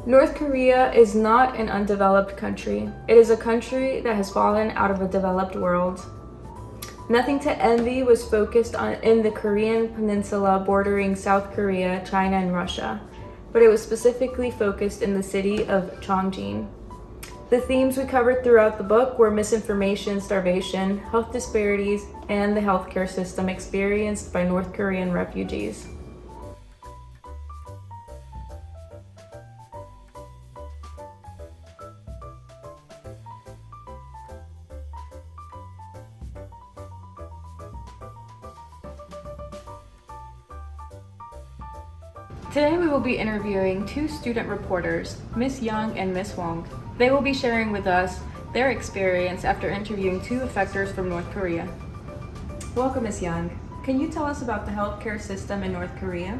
North Korea is not an undeveloped country. It is a country that has fallen out of a developed world. Nothing to Envy was focused on in the Korean peninsula bordering South Korea, China, and Russia, but it was specifically focused in the city of Chongjin. The themes we covered throughout the book were misinformation, starvation, health disparities, and the healthcare system experienced by North Korean refugees. Today we will be interviewing two student reporters, Ms. Young and Ms. Wong. They will be sharing with us their experience after interviewing two effectors from North Korea. Welcome, Ms. Young. Can you tell us about the healthcare system in North Korea?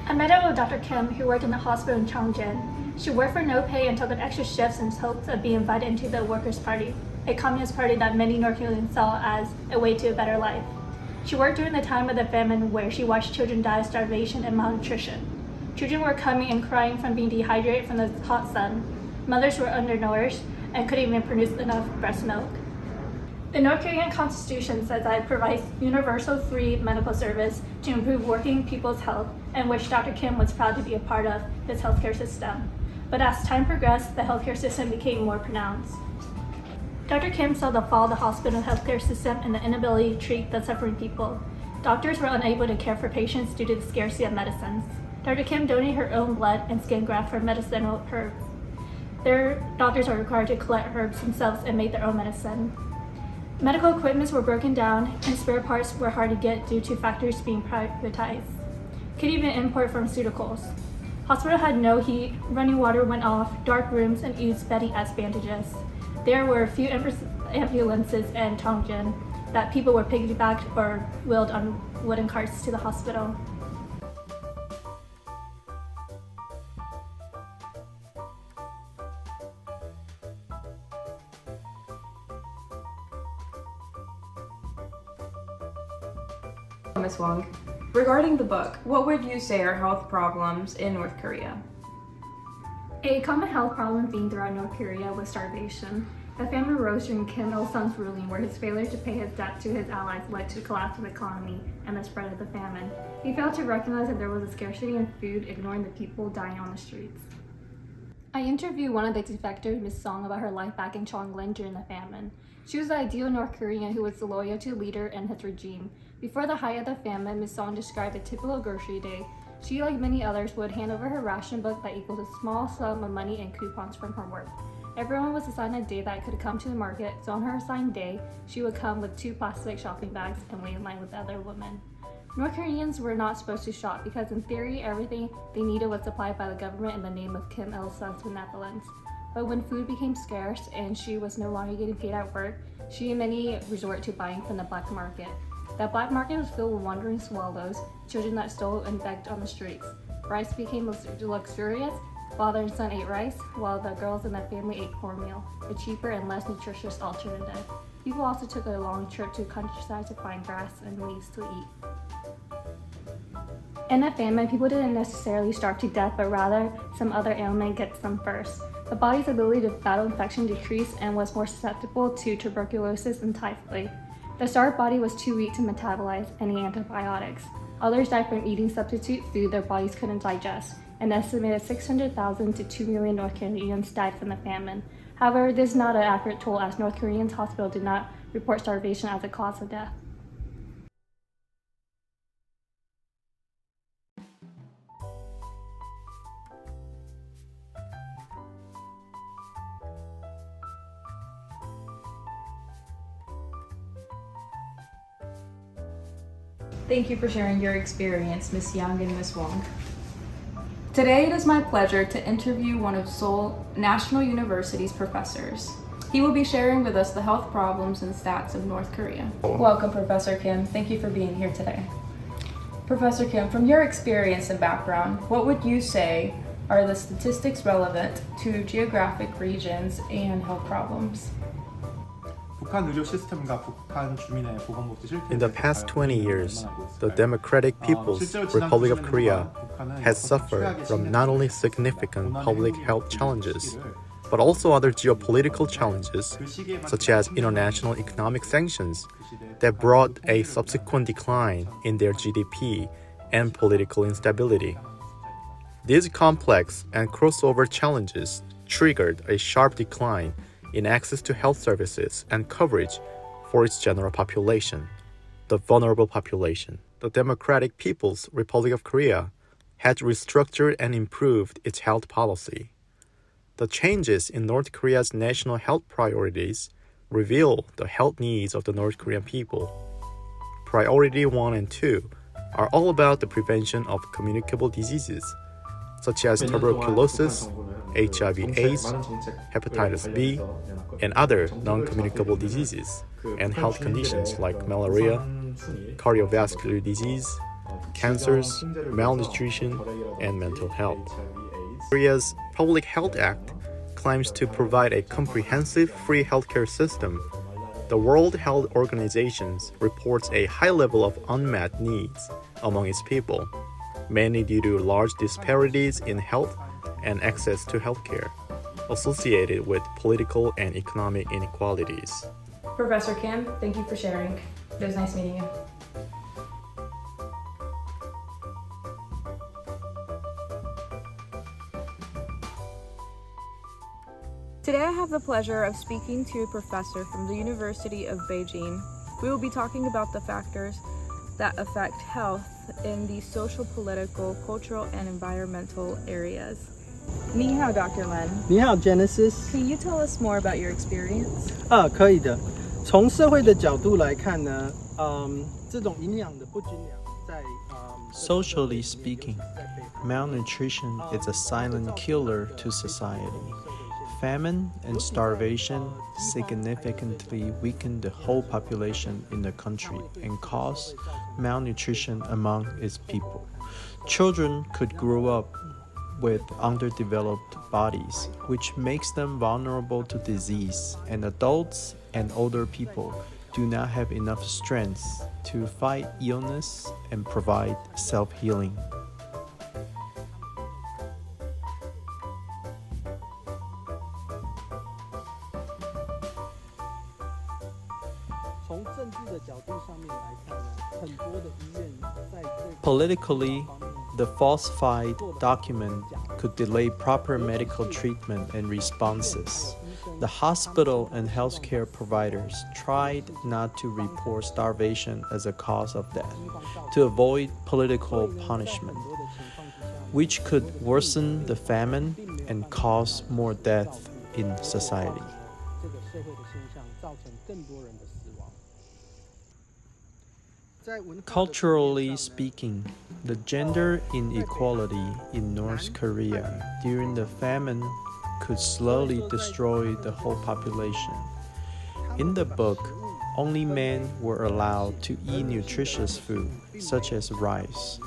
I met up with Dr. Kim, who worked in the hospital in Chongjin. She worked for no pay and took an extra shifts in hopes of being invited into the Workers' Party, a communist party that many North Koreans saw as a way to a better life. She worked during the time of the famine where she watched children die of starvation and malnutrition. Children were coming and crying from being dehydrated from the hot sun. Mothers were undernourished and couldn't even produce enough breast milk. The North Korean Constitution says that it provides universal free medical service to improve working people's health, and which Dr. Kim was proud to be a part of this healthcare system. But as time progressed, the healthcare system became more pronounced. Dr. Kim saw the fall of the hospital healthcare system and the inability to treat the suffering people. Doctors were unable to care for patients due to the scarcity of medicines. Dr. Kim donated her own blood and skin graft for medicinal herbs. Their doctors are required to collect herbs themselves and make their own medicine. Medical equipments were broken down and spare parts were hard to get due to factories being privatized. Couldn't even import pharmaceuticals. Hospital had no heat, running water went off, dark rooms, and used bedding as bandages. There were a few ambulances in Chongjin that people were piggybacked or wheeled on wooden carts to the hospital. Ms. Wong, regarding the book, what would you say are health problems in North Korea? A common health problem seen throughout North Korea was starvation. The famine rose during Kim Il-sung's ruling, where his failure to pay his debt to his allies led to the collapse of the economy and the spread of the famine. He failed to recognize that there was a scarcity in food, ignoring the people dying on the streets. I interviewed one of the defectors, Ms. Song, about her life back in Chongjin during the famine. She was the ideal North Korean who was loyal to the leader and his regime. Before the height of the famine, Ms. Song described a typical grocery day. She, like many others, would hand over her ration book that equals a small sum of money and coupons from her work. Everyone was assigned a day that could come to the market, so on her assigned day, she would come with 2 plastic shopping bags and wait in line with the other women. North Koreans were not supposed to shop because in theory, everything they needed was supplied by the government in the name of Kim Il-sung's benevolence. But when food became scarce and she was no longer getting paid at work, she and many resort to buying from the black market. That black market was filled with wandering swallows, children that stole and begged on the streets. Rice became luxurious. Father and son ate rice, while the girls in the family ate cornmeal, a cheaper and less nutritious alternative. People also took a long trip to the countryside to find grass and leaves to eat. In the famine, people didn't necessarily starve to death, but rather some other ailment gets them first. The body's ability to battle infection decreased and was more susceptible to tuberculosis and typhoid. The starved body was too weak to metabolize any antibiotics. Others died from eating substitute food their bodies couldn't digest. An estimated 600,000 to 2 million North Koreans died from the famine. However, this is not an accurate toll, as North Koreans' hospital did not report starvation as a cause of death. Thank you for sharing your experience, Ms. Young and Ms. Wong. Today, it is my pleasure to interview one of Seoul National University's professors. He will be sharing with us the health problems and stats of North Korea. Welcome, Professor Kim. Thank you for being here today. Professor Kim, from your experience and background, what would you say are the statistics relevant to geographic regions and health problems? 북한 의료 시스템과 북한 주민의 보건복지 실태에 In the 대해서 past 20 years, the Democratic People's 실제로 지난 Republic of 90년 Korea 동안 북한은 has 여섯 suffered 최악의 from 식량 not only 위기, significant 고난의 public 행복이 health 느끼는 challenges, 시기를 but also other geopolitical challenges, 그 시기에 such as international economic sanctions, that brought a subsequent decline in their GDP and political instability. These complex and crossover challenges triggered a sharp decline in access to health services and coverage for its general population, the vulnerable population. The Democratic People's Republic of Korea had restructured and improved its health policy. The changes in North Korea's national health priorities reveal the health needs of the North Korean people. Priority 1 and 2 are all about the prevention of communicable diseases, such as tuberculosis, HIV/AIDS, hepatitis B, and other non-communicable diseases, and health conditions like malaria, cardiovascular disease, cancers, malnutrition, and mental health. Korea's Public Health Act claims to provide a comprehensive free healthcare system. The World Health Organization reports a high level of unmet needs among its people, mainly due to large disparities in health and access to healthcare, associated with political and economic inequalities. Professor Kim, thank you for sharing. It was nice meeting you. Today I have the pleasure of speaking to a professor from the University of Beijing. We will be talking about the factors that affect health in the social, political, cultural, and environmental areas. Ni hao, Dr. Len. 你好 Genesis。 Can you tell us more about your experience? 可以的。从社会的角度来看呢，这种营养的不均量在Socially speaking, malnutrition is a silent killer to society. Famine and starvation significantly weaken the whole population in the country and cause malnutrition among its people. Children could grow up with underdeveloped bodies, which makes them vulnerable to disease, and adults and older people do not have enough strength to fight illness and provide self-healing. 从政治的角度上面来看呢，很多的医院在这个 Politically, the falsified document could delay proper medical treatment and responses. The hospital and healthcare providers tried not to report starvation as a cause of death to avoid political punishment, which could worsen the famine and cause more death in society. 这个社会的现象，造成更多人的死亡。在文化的 Culturally speaking, the gender inequality in North Korea during the famine could slowly destroy the whole population. In the book, only men were allowed to eat nutritious food, such as rice,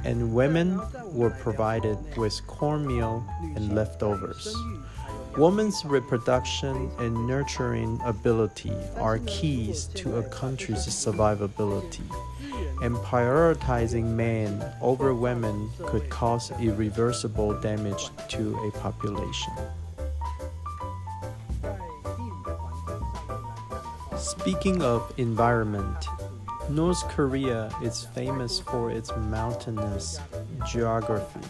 and women were provided with cornmeal and leftovers. Women's reproduction and nurturing ability are keys to a country's survivability, and prioritizing men over women could cause irreversible damage to a population. 在地理的环境上面来看的话， Speaking of environment, North Korea is famous for its mountainous geography,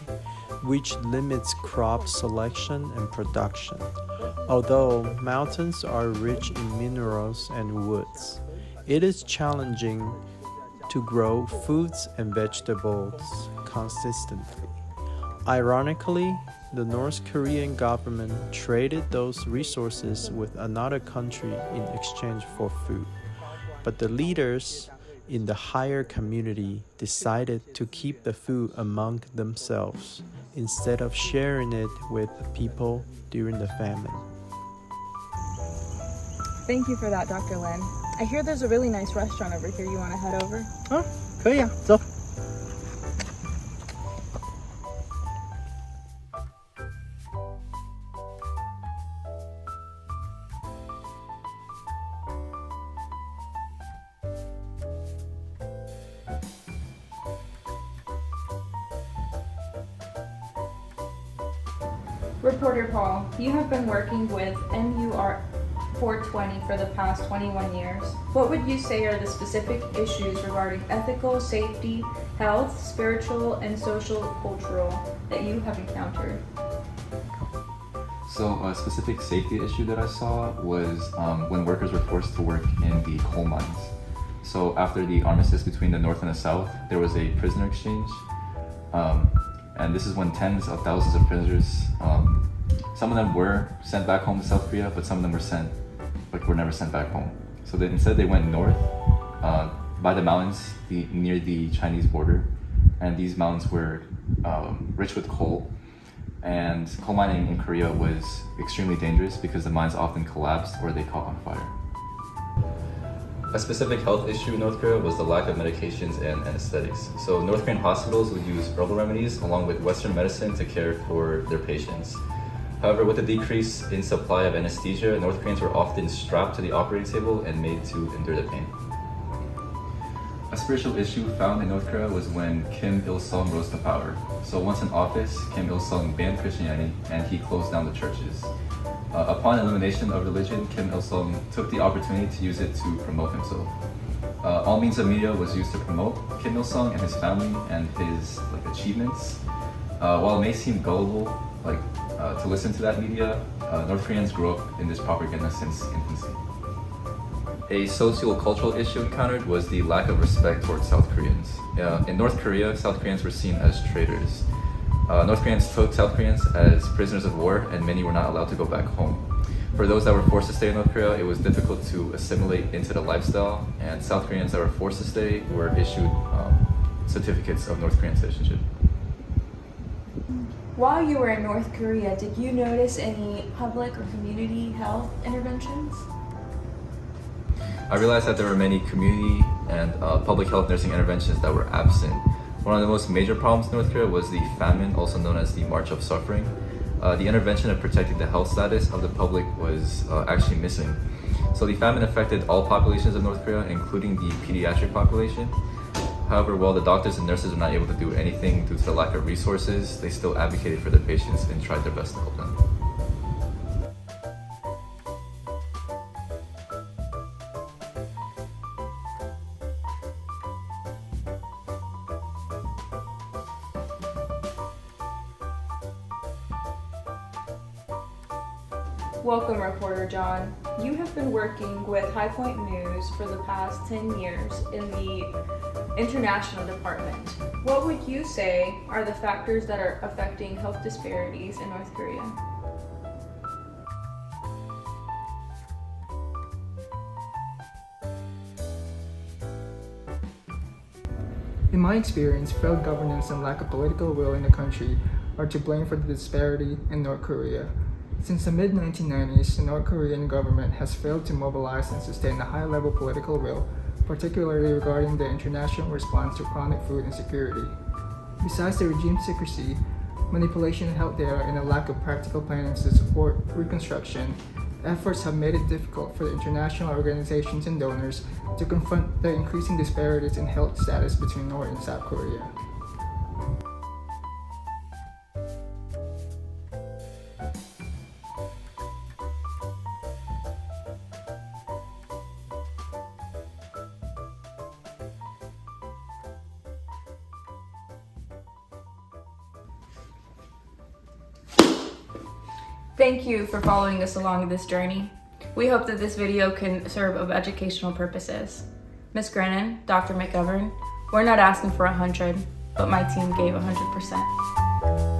which limits crop selection and production. Although mountains are rich in minerals and woods, it is challenging to grow fruits and vegetables consistently. Ironically, the North Korean government traded those resources with another country in exchange for food. But the leaders in the higher community decided to keep the food among themselves instead of sharing it with people during the famine. Thank you for that, Dr. Lin. I hear there's a really nice restaurant over here. You want to head over? 可以啊，走。Reporter Paul, you have been working with NUR420 for the past 21 years. What would you say are the specific issues regarding ethical, safety, health, spiritual, and social cultural that you have encountered? So a specific safety issue that I saw was when workers were forced to work in the coal mines. So after the armistice between the North and the South, there was a prisoner exchange. And this is when tens of thousands of prisoners, some of them were sent back home to South Korea, but some of them were never sent back home. So instead they went north by the mountains near the Chinese border. And these mountains were rich with coal. And coal mining in Korea was extremely dangerous because the mines often collapsed or they caught on fire. A specific health issue in North Korea was the lack of medications and anesthetics. So North Korean hospitals would use herbal remedies along with Western medicine to care for their patients. However, with the decrease in supply of anesthesia, North Koreans were often strapped to the operating table and made to endure the pain. A spiritual issue found in North Korea was when Kim Il-sung rose to power. So once in office, Kim Il-sung banned Christianity and he closed down the churches. Upon elimination of religion, Kim Il-sung took the opportunity to use it to promote himself. All means of media was used to promote Kim Il-sung and his family and his achievements. While it may seem gullible to listen to that media, North Koreans grew up in this propaganda since infancy. A socio-cultural issue encountered was the lack of respect towards South Koreans. In North Korea, South Koreans were seen as traitors. North Koreans took South Koreans as prisoners of war and many were not allowed to go back home. For those that were forced to stay in North Korea, it was difficult to assimilate into the lifestyle, and South Koreans that were forced to stay were issued certificates of North Korean citizenship. While you were in North Korea, did you notice any public or community health interventions? I realized that there were many community and public health nursing interventions that were absent. One of the most major problems in North Korea was the famine, also known as the March of Suffering. The intervention of protecting the health status of the public was actually missing. So the famine affected all populations of North Korea, including the pediatric population. However, while the doctors and nurses were not able to do anything due to the lack of resources, they still advocated for their patients and tried their best to help them. Welcome, Reporter John. You have been working with High Point News for the past 10 years in the international department. What would you say are the factors that are affecting health disparities in North Korea? In my experience, failed governance and lack of political will in the country are to blame for the disparity in North Korea. Since the mid-1990s, the North Korean government has failed to mobilize and sustain a high-level political will, particularly regarding the international response to chronic food insecurity. Besides the regime's secrecy, manipulation of health data, and a lack of practical planning to support reconstruction, efforts have made it difficult for the international organizations and donors to confront the increasing disparities in health status between North and South Korea. Thank you for following us along this journey. We hope that this video can serve of educational purposes. Ms. Grennan, Dr. McGovern, we're not asking for 100, but my team gave 100%.